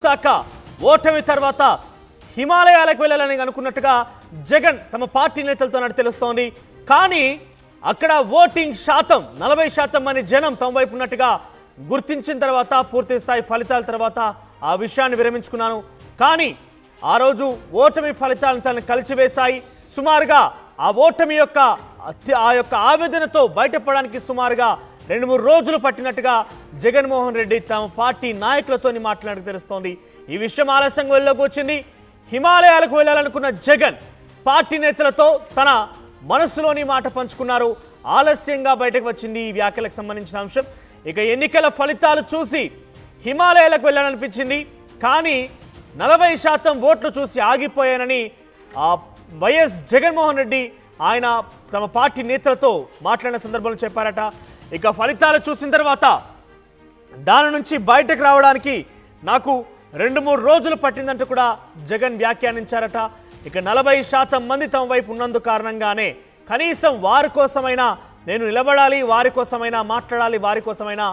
ముస్తాక ఓటమి తర్వాత హిమాలయాలకు వెళ్ళాలని అనుకున్నట్టుగా జగన్ తమ పార్టీ నేతలతో తెలుస్తోంది. కానీ అక్కడ ఓటింగ్ శాతం 40% మంది జనం తమ వైపు ఉన్నట్టుగా గుర్తించిన తర్వాత పూర్తి స్థాయి ఫలితాల తర్వాత ఆ విషయాన్ని విరమించుకున్నాను. కానీ ఆ రోజు ఓటమి ఫలితాలను తనను కలిసివేశాయి. సుమారుగా ఆ ఓటమి యొక్క ఆవేదనతో బయటపడడానికి సుమారుగా 2-3 రోజులు పట్టినట్టుగా జగన్మోహన్ రెడ్డి తమ పార్టీ నాయకులతో మాట్లాడక తెలుస్తోంది. ఈ విషయం ఆలస్యంగా వెళ్ళలోకి వచ్చింది. హిమాలయాలకు వెళ్ళాలనుకున్న జగన్ పార్టీ నేతలతో తన మనసులోని మాట పంచుకున్నారు. ఆలస్యంగా బయటకు వచ్చింది ఈ వ్యాఖ్యలకు సంబంధించిన అంశం. ఇక ఎన్నికల ఫలితాలు చూసి హిమాలయాలకు వెళ్ళాలనిపించింది. కానీ 40% ఓట్లు చూసి ఆగిపోయానని వైఎస్ జగన్మోహన్ రెడ్డి ఆయన తమ పార్టీ నేతలతో మాట్లాడిన సందర్భంలో చెప్పారట. ఇక ఫలితాలు చూసిన తర్వాత దాని నుంచి బయటకు రావడానికి నాకు 2-3 రోజులు పట్టిందంటూ కూడా జగన్ వ్యాఖ్యానించారట. ఇక 40% మంది తమ వైపు ఉన్నందు కారణంగానే కనీసం వారి కోసమైనా నేను నిలబడాలి, వారి కోసమైనా మాట్లాడాలి, వారి కోసమైనా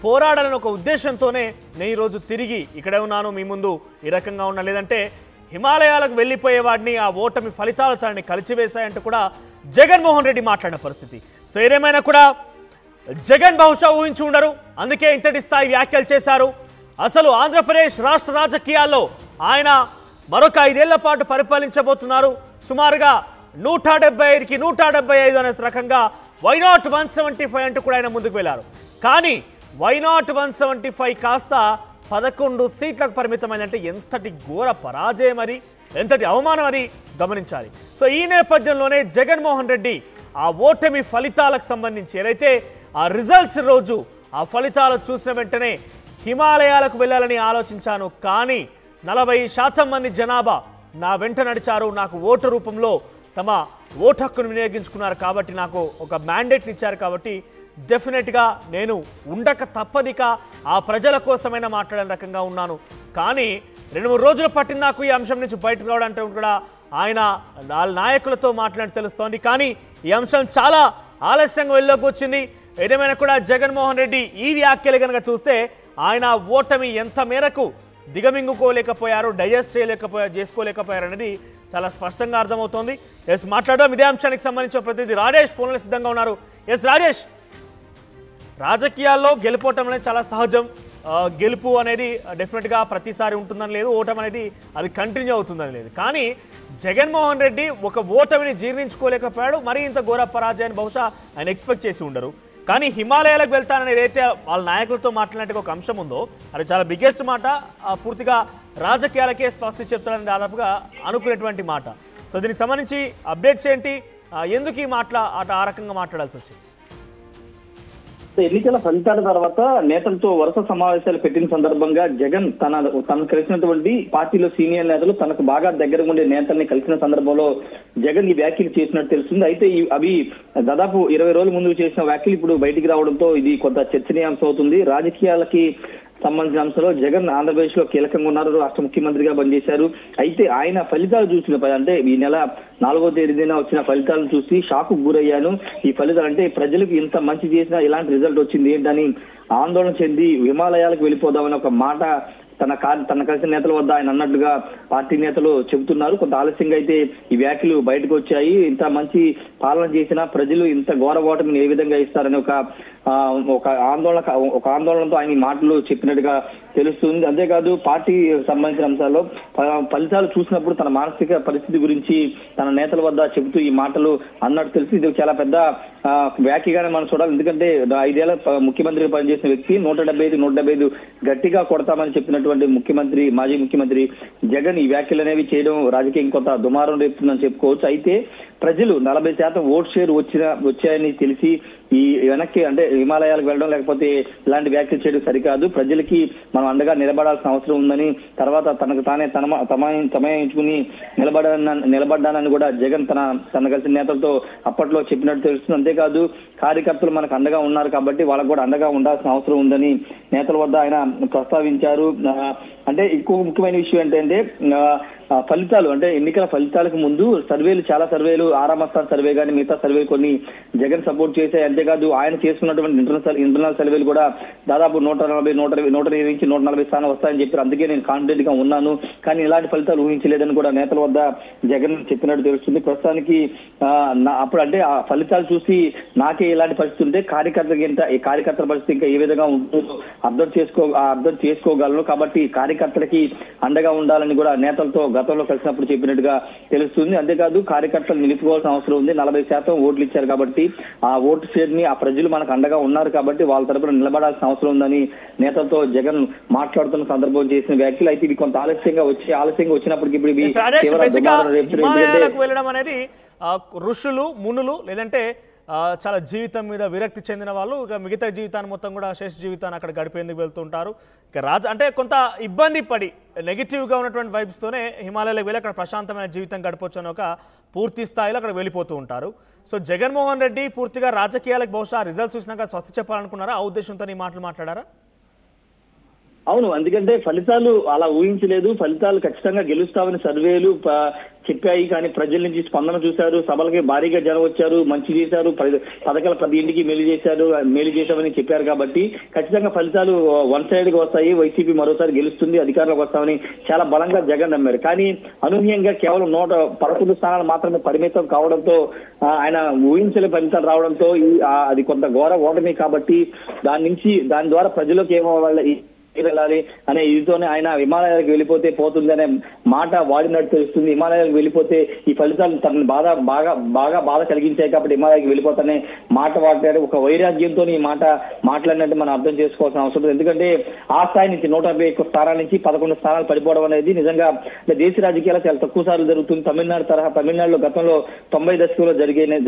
పోరాడాలని ఒక ఉద్దేశంతోనే నేను ఈరోజు తిరిగి ఇక్కడే ఉన్నాను, మీ ముందు ఈ రకంగా ఉన్నా. లేదంటే హిమాలయాలకు వెళ్ళిపోయేవాడిని ఆ ఓటమి ఫలితాలు తనని కలిచివేశాయంటూ కూడా జగన్మోహన్ రెడ్డి మాట్లాడిన పరిస్థితి. సో ఏదేమైనా కూడా జగన్ బహుశా ఊహించి ఉండరు, అందుకే ఇంతటి స్థాయి వ్యాఖ్యలు చేశారు. అసలు ఆంధ్రప్రదేశ్ రాష్ట్ర రాజకీయాల్లో ఆయన మరొక 5 ఏళ్ల పాటు పరిపాలించబోతున్నారు. సుమారుగా 175కి 175 అనే రకంగా వై నాట్ 175 అంటూ కూడా ఆయన ముందుకు వెళ్ళారు. కానీ వై నాట్ 175 కాస్త 11 సీట్లకు పరిమితమైందంటే ఎంతటి ఘోర పరాజయం అని, ఎంతటి అవమానం అని గమనించాలి. సో ఈ నేపథ్యంలోనే జగన్మోహన్ రెడ్డి ఆ ఓటమి ఫలితాలకు సంబంధించి ఏదైతే ఆ రిజల్ట్స్ రోజు ఆ ఫలితాలు చూసిన వెంటనే హిమాలయాలకు వెళ్ళాలని ఆలోచించాను. కానీ 40% మంది జనాభా నా వెంట నడిచారు, నాకు ఓటు రూపంలో తమ ఓటు హక్కును వినియోగించుకున్నారు. కాబట్టి నాకు ఒక మ్యాండేట్ని ఇచ్చారు. కాబట్టి డెఫినెట్గా నేను ఉండక తప్పదిక ఆ ప్రజల కోసమైనా మాట్లాడే రకంగా ఉన్నాను. కానీ 2-3 రోజులు పట్టిన నాకు ఈ అంశం నుంచి బయటకు రావడానికి కూడా ఆయన నాయకులతో మాట్లాడి తెలుస్తోంది. కానీ ఈ అంశం చాలా ఆలస్యంగా వెళ్ళలోకి వచ్చింది. ఏదేమైనా కూడా జగన్మోహన్ రెడ్డి ఈ వ్యాఖ్యలు కనుక చూస్తే ఆయన ఓటమి ఎంత మేరకు దిగమింగుకోలేకపోయారు, డైజెస్ట్ చేసుకోలేకపోయారు అనేది చాలా స్పష్టంగా అర్థమవుతోంది. ఎస్ మాట్లాడదాం ఇదే అంశానికి సంబంధించిన ప్రతినిధి రాజేష్ ఫోన్లో సిద్ధంగా ఉన్నారు. ఎస్ రాజేష్, రాజకీయాల్లో గెలుపోవటం అనేది చాలా సహజం. గెలుపు అనేది డెఫినెట్గా ప్రతిసారి ఉంటుందని లేదు, ఓటమి అనేది అది కంటిన్యూ అవుతుందని లేదు. కానీ జగన్మోహన్ రెడ్డి ఒక ఓటమిని జీర్ణించుకోలేకపోయాడు. మరీ ఇంత ఘోర పరాజయాన్ని బహుశా ఆయన ఎక్స్పెక్ట్ చేసి ఉండరు. కానీ హిమాలయాలకు వెళ్తానని ఏదైతే వాళ్ళ నాయకులతో మాట్లాడినట్టుగా ఒక అంశం ఉందో అది చాలా బిగ్గెస్ట్ మాట. పూర్తిగా రాజకీయాలకే స్వస్తి చెప్తారని దాదాపుగా అనుకునేటువంటి మాట. సో దీనికి సంబంధించి అప్డేట్స్ ఏంటి, ఎందుకు ఈ ఆ రకంగా మాట్లాడాల్సి వచ్చింది? ఎన్నికల ఫలితాల తర్వాత నేతలతో వరుస సమావేశాలు పెట్టిన సందర్భంగా జగన్ తనకు కలిసినటువంటి పార్టీలో సీనియర్ నేతలు తనకు బాగా దగ్గర ఉండే నేతల్ని కలిసిన సందర్భంలో జగన్ ఈ వ్యాఖ్యలు చేసినట్టు తెలుస్తుంది. అయితే అవి దాదాపు 20 రోజుల ముందు చేసిన వ్యాఖ్యలు ఇప్పుడు బయటికి రావడంతో ఇది కొంత చర్చనీయాంశం అవుతుంది. రాజకీయాలకి సంబంధించిన అంశంలో జగన్ ఆంధ్రప్రదేశ్ లో కీలకంగా ఉన్నారు, రాష్ట్ర ముఖ్యమంత్రిగా పనిచేశారు. అయితే ఆయన ఫలితాలు చూసిన అంటే ఈ నెల 4వ తేదీన వచ్చిన ఫలితాలను చూసి షాక్ గురయ్యాను. ఈ ఫలితాలు అంటే ప్రజలకు ఇంత మంచి చేసినా ఇలాంటి రిజల్ట్ వచ్చింది ఏంటని ఆందోళన చెంది హిమాలయాలకు వెళ్ళిపోదామని ఒక మాట తన కలిసిన నేతల వద్ద ఆయన అన్నట్లుగా పార్టీ నేతలు చెబుతున్నారు. కొంత ఆలస్యంగా అయితే ఈ వ్యాఖ్యలు బయటకు వచ్చాయి. ఇంత మంచి పాలన చేసినా ప్రజలు ఇంత ఘోర ఓటమిని ఏ విధంగా ఇస్తారని ఒక ఆందోళనతో ఆయన మాటలు చెప్పినట్టుగా తెలుస్తుంది. అంతేకాదు పార్టీ సంబంధించిన అంశాల్లో ఫలితాలు చూసినప్పుడు తన మానసిక పరిస్థితి గురించి తన నేతల వద్ద చెబుతూ ఈ మాటలు అన్నట్టు తెలిసి ఇది చాలా పెద్ద వ్యాఖ్యగానే మనం చూడాలి. ఎందుకంటే 5 ఏళ్ల ముఖ్యమంత్రిగా పనిచేసిన వ్యక్తి 175 గట్టిగా కొడతామని చెప్పినటువంటి మాజీ ముఖ్యమంత్రి జగన్ ఈ వ్యాఖ్యలు అనేవి చేయడం రాజకీయం కొంత దుమారం రేపుతుందని చెప్పుకోవచ్చు. అయితే ప్రజలు 40% ఓట్ షేర్ వచ్చాయని తెలిసి ఈ వెనక్కి అంటే హిమాలయాలకు వెళ్ళడం లేకపోతే ఇలాంటి వ్యాఖ్యలు చేయడం సరికాదు. ప్రజలకి మనం అండగా నిలబడాల్సిన అవసరం ఉందని, తర్వాత తనకు తానే తమాయించుకుని నిలబడ్డానని కూడా జగన్ తన కలిసిన నేతలతో అప్పట్లో చెప్పినట్టు తెలుస్తుంది. అంతేకాదు కార్యకర్తలు మనకు అండగా ఉన్నారు కాబట్టి వాళ్ళకు కూడా అండగా ఉండాల్సిన అవసరం ఉందని నేతల వద్ద ఆయన ప్రస్తావించారు. అంటే ఇంకో ముఖ్యమైన విషయం ఏంటంటే ఫలితాలు అంటే ఎన్నికల ఫలితాలకు ముందు చాలా సర్వేలు ఆరామస్థాన్ సర్వే కానీ మిగతా సర్వే కొన్ని జగన్ సపోర్ట్ చేశాయి. అంతేకాదు ఆయన చేసుకున్నటువంటి ఇంటర్నల్ సర్వేలు కూడా దాదాపు 120 నుంచి 140 స్థానాలు వస్తాయని చెప్పారు. అందుకే నేను కాన్ఫిడెంట్ గా ఉన్నాను, కానీ ఇలాంటి ఫలితాలు ఊహించలేదని కూడా నేతల వద్ద జగన్ చెప్పినట్టు తెలుస్తుంది. ప్రస్తుతానికి అప్పుడు అంటే ఆ ఫలితాలు చూసి నాకే ఇలాంటి పరిస్థితి ఉంటే కార్యకర్తల పరిస్థితి ఇంకా ఏ విధంగా ఉంటుందో అర్థం చేసుకోగలను. కాబట్టి కార్యకర్తలకి అండగా ఉండాలని కూడా నేతలతో గతంలో కలిసినప్పుడు చెప్పినట్టుగా తెలుస్తుంది. అంతేకాదు కార్యకర్తలు నిలుపుకోవాల్సిన అవసరం ఉంది. 40% ఓట్లు ఇచ్చారు కాబట్టి ఆ ఓటు షేర్ ని ఆ ప్రజలు మనకు అండగా ఉన్నారు కాబట్టి వాళ్ళ తరపున నిలబడాల్సిన అవసరం ఉందని నేతలతో జగన్ మాట్లాడుతున్న సందర్భం చేసిన వ్యాఖ్యలు. అయితే ఇది కొంత ఆలస్యంగా వచ్చినప్పటికీ ఇప్పుడు వెళ్ళడం అనేది ఋషులు మునులు లేదంటే చాలా జీవితం మీద విరక్తి చెందిన వాళ్ళు ఇక మిగతా జీవితాన్ని మొత్తం కూడా శేష జీవితాన్ని అక్కడ గడిపేందుకు వెళ్తుంటారు. ఇక అంటే కొంత ఇబ్బంది పడి నెగిటివ్గా ఉన్నటువంటి వైబ్స్తోనే హిమాలయాలకు వెళ్ళి అక్కడ ప్రశాంతమైన జీవితం గడపొచ్చు అని ఒక పూర్తి స్థాయిలో అక్కడ వెళ్ళిపోతూ ఉంటారు. సో జగన్మోహన్ రెడ్డి పూర్తిగా రాజకీయాలకు బహుశా రిజల్ట్స్ చూసినాక స్వస్తి చెప్పాలనుకున్నారా? ఆ ఉద్దేశంతో ఈ మాటలు మాట్లాడారా? అవును, ఎందుకంటే ఫలితాలు అలా ఊహించలేదు. ఫలితాలు ఖచ్చితంగా గెలుస్తామని సర్వేలు చెప్పాయి, కానీ ప్రజల నుంచి స్పందన చూశారు. సభలకి భారీగా జనం వచ్చారు, మంచి చేశారు, పథకాల 10 ఇంటికి మేలు చేశామని చెప్పారు. కాబట్టి ఖచ్చితంగా ఫలితాలు వన్ సైడ్ గా వస్తాయి. వైసీపీ మరోసారి గెలుస్తుంది, అధికారంలోకి వస్తామని చాలా బలంగా జగన్ నమ్మారు. కానీ అనూహ్యంగా కేవలం 111 స్థానాలు మాత్రమే పరిమితం కావడంతో ఆయన ఊహించలే ఫలితాలు రావడంతో అది కొంత ఘోర ఓటమి. కాబట్టి దాని ద్వారా ప్రజలకు ఏమవ్వాలి వెళ్ళాలి అనే ఇదితోనే ఆయన హిమాలయాలకు వెళ్ళిపోతే పోతుంది అనే మాట వాడినట్టు తెలుస్తుంది. హిమాలయాలకు వెళ్ళిపోతే ఈ ఫలితాలు తనని బాగా బాధ కలిగించాయి కాబట్టి హిమాలయాలకు వెళ్ళిపోతానే మాట వాడారు. ఒక వైరాగ్యంతో ఈ మాట మాట్లాడినట్టు మనం అర్థం చేసుకోవాల్సిన అవసరం ఉంది. ఎందుకంటే ఆ స్థాయి నుంచి 151 స్థానాల నుంచి 11 స్థానాలు పడిపోవడం అనేది నిజంగా దేశ రాజకీయాలు చాలా తక్కువ సార్లు జరుగుతుంది. తమిళనాడులో గతంలో 90 దశకంలో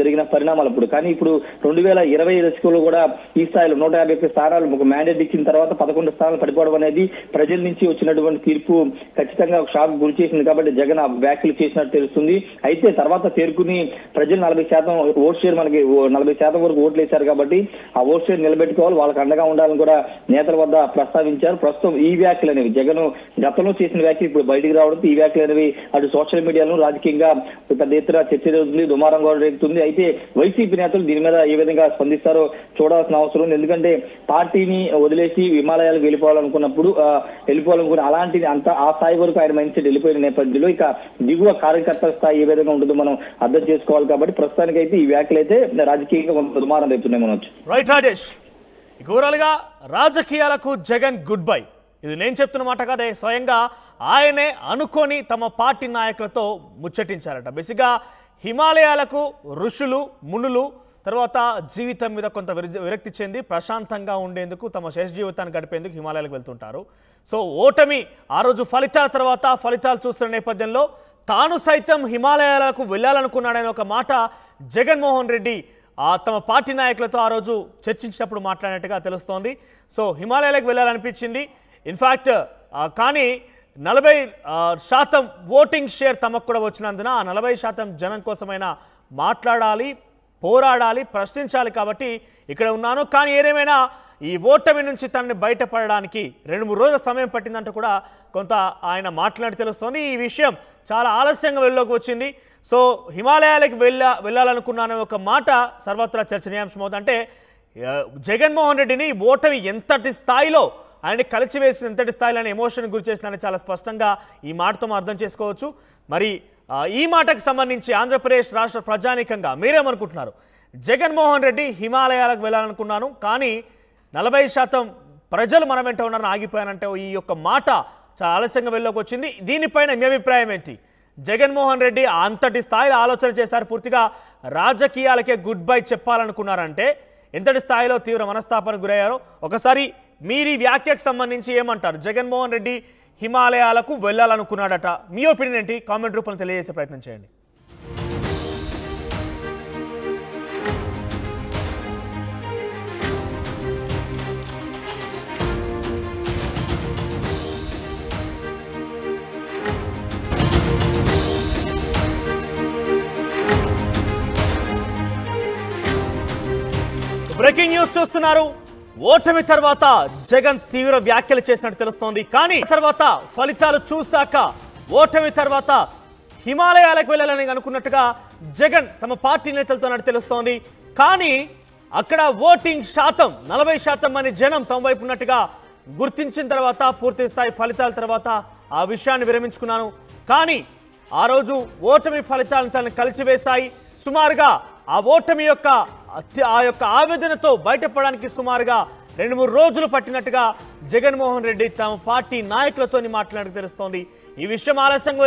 జరిగిన పరిణామాలు అప్పుడు. కానీ ఇప్పుడు 2020 దశకంలో కూడా ఈ స్థాయిలో 151 స్థానాలు ఒక మ్యాండేట్ ఇచ్చిన తర్వాత 11 స్థానాలు పడిపోవడం అనేది ప్రజల నుంచి వచ్చినటువంటి తీర్పు ఖచ్చితంగా షాక్ గురి చేసింది. కాబట్టి జగన్ ఆ వ్యాఖ్యలు చేసినట్టు తెలుస్తుంది. అయితే తర్వాత తేరుకుని ప్రజలు 40% ఓట్ షేర్ మనకి 40% వరకు ఓట్లు వేశారు కాబట్టి ఆ ఓట్ షేర్ నిలబెట్టుకోవాలి, వాళ్ళకి అండగా ఉండాలని కూడా నేతల వద్ద ప్రస్తావించారు. ప్రస్తుతం ఈ వ్యాఖ్యలు అనేవి జగన్ గతంలో చేసిన వ్యాఖ్యలు ఇప్పుడు బయటికి రావడంతో ఈ వ్యాఖ్యలు అనేవి అటు సోషల్ మీడియాలో రాజకీయంగా పెద్ద ఎత్తున చర్చ జరుగుతుంది, దుమారం కూడా రేగుతుంది. అయితే వైసీపీ నేతలు దీని మీద ఏ విధంగా స్పందిస్తారో చూడాల్సిన అవసరం ఉంది. ఎందుకంటే పార్టీని వదిలేసి హిమాలయాలకు వెళ్ళిపోవాలనుకున్నప్పుడు అలాంటిది ఆ స్థాయి వరకు ఆయన మైండ్ సెట్ వెళ్ళిపోయిన నేపథ్యంలో ఇక దిగువ కార్యకర్తల స్థాయి ఏ విధంగా ఉంటుందో మనం అర్థం చేసుకోవాలి. కాబట్టి ప్రస్తుతానికి అయితే ఈ వ్యాఖ్యలు అయితే రాజకీయంగా కొంత దుమారం రేపుతున్నాయి మనొచ్చు. రైట్ రాజేష్, ఓవరాల్గా రాజకీయాలకు జగన్ గుడ్ బై. ఇది నేను చెప్తున్న మాట కాదే, స్వయంగా ఆయనే అనుకొని తమ పార్టీ నాయకులతో ముచ్చటించారట. బేసిక్గా హిమాలయాలకు ఋషులు మునులు తర్వాత జీవితం మీద కొంత విరక్తి చెంది ప్రశాంతంగా ఉండేందుకు తమ శేష జీవితాన్ని గడిపేందుకు హిమాలయాలకు వెళ్తుంటారు. సో ఓటమి ఆ రోజు ఫలితాల తర్వాత ఫలితాలు చూస్తున్న నేపథ్యంలో తాను సైతం హిమాలయాలకు వెళ్ళాలనుకున్నాడనే ఒక మాట జగన్మోహన్ రెడ్డి తమ పార్టీ నాయకులతో ఆ రోజు చర్చించినప్పుడు మాట్లాడినట్టుగా తెలుస్తోంది. సో హిమాలయాలకు వెళ్ళాలనిపించింది. ఇన్ఫ్యాక్ట్ కానీ 40% ఓటింగ్ షేర్ తమకు కూడా వచ్చినందున ఆ 40% జనం కోసమైనా మాట్లాడాలి, పోరాడాలి, ప్రశ్నించాలి కాబట్టి ఇక్కడ ఉన్నాను. కానీ ఏదేమైనా ఈ ఓటమి నుంచి తనని బయటపడడానికి 2-3 రోజుల సమయం పట్టిందంటూ కూడా కొంత ఆయన మాట్లాడి తెలుస్తోంది. ఈ విషయం చాలా ఆలస్యంగా వెళ్ళలోకి వచ్చింది. సో హిమాలయాలకు వెళ్ళాలనుకున్నానే ఒక మాట సర్వత్రా చర్చనీయాంశం అవుతుంది. అంటే జగన్మోహన్ రెడ్డిని ఓటమి ఎంతటి స్థాయిలో ఆయన్ని కలిసివేసి ఎంతటి స్థాయిలో ఆయన ఎమోషన్ గురి చేసిందని చాలా స్పష్టంగా ఈ మాటతో మనం అర్థం చేసుకోవచ్చు. మరి ఈ మాటకు సంబంధించి ఆంధ్రప్రదేశ్ రాష్ట్ర ప్రజానీకంగా మీరేమనుకుంటున్నారు? జగన్మోహన్ రెడ్డి హిమాలయాలకు వెళ్ళాలనుకున్నాను కానీ 40% ప్రజలు మన వెంట ఉన్నారని ఆగిపోయానంటే ఈ యొక్క మాట చాలా ఆలస్యంగా వెళ్ళలోకి వచ్చింది. దీనిపైన మీ అభిప్రాయం ఏంటి? జగన్మోహన్ రెడ్డి అంతటి స్థాయిలో ఆలోచన చేశారు, పూర్తిగా రాజకీయాలకే గుడ్ బై చెప్పాలనుకున్నారంటే ఎంతటి స్థాయిలో తీవ్ర మనస్తాపానికి గురయ్యారో ఒకసారి మీరు ఈ వ్యాఖ్యకు సంబంధించి ఏమంటారు? జగన్మోహన్ రెడ్డి హిమాలయాలకు వెళ్ళాలనుకున్నాడట, మీ ఒపీనియన్ ఏంటి? కామెంట్ రూపంలో తెలియజేసే ప్రయత్నం చేయండి. బ్రేకింగ్ న్యూస్ చూస్తున్నారు. ఓటమి తర్వాత జగన్ తీవ్ర వ్యాఖ్యలు చేసినట్టు తెలుస్తోంది. కానీ తర్వాత ఫలితాలు చూశాక ఓటమి తర్వాత హిమాలయాలకు వెళ్ళాలని అనుకున్నట్టుగా జగన్ తమ పార్టీ నేతలతో తెలుస్తోంది. కానీ అక్కడ ఓటింగ్ శాతం 40% అని జనం తమ వైపు ఉన్నట్టుగా గుర్తించిన తర్వాత పూర్తి స్థాయి ఫలితాల తర్వాత ఆ విషయాన్ని విరమించుకున్నాను. కానీ ఆ రోజు ఓటమి ఫలితాలను తనను కలిసివేశాయి. సుమారుగా ఆ ఓటమి యొక్క ఆవేదనతో బయటపడడానికి సుమారుగా 2-3 రోజులు పట్టినట్టుగా జగన్మోహన్ రెడ్డి తమ పార్టీ నాయకులతో మాట్లాడి తెలుస్తోంది. ఈ విషయం ఆలస్యంగా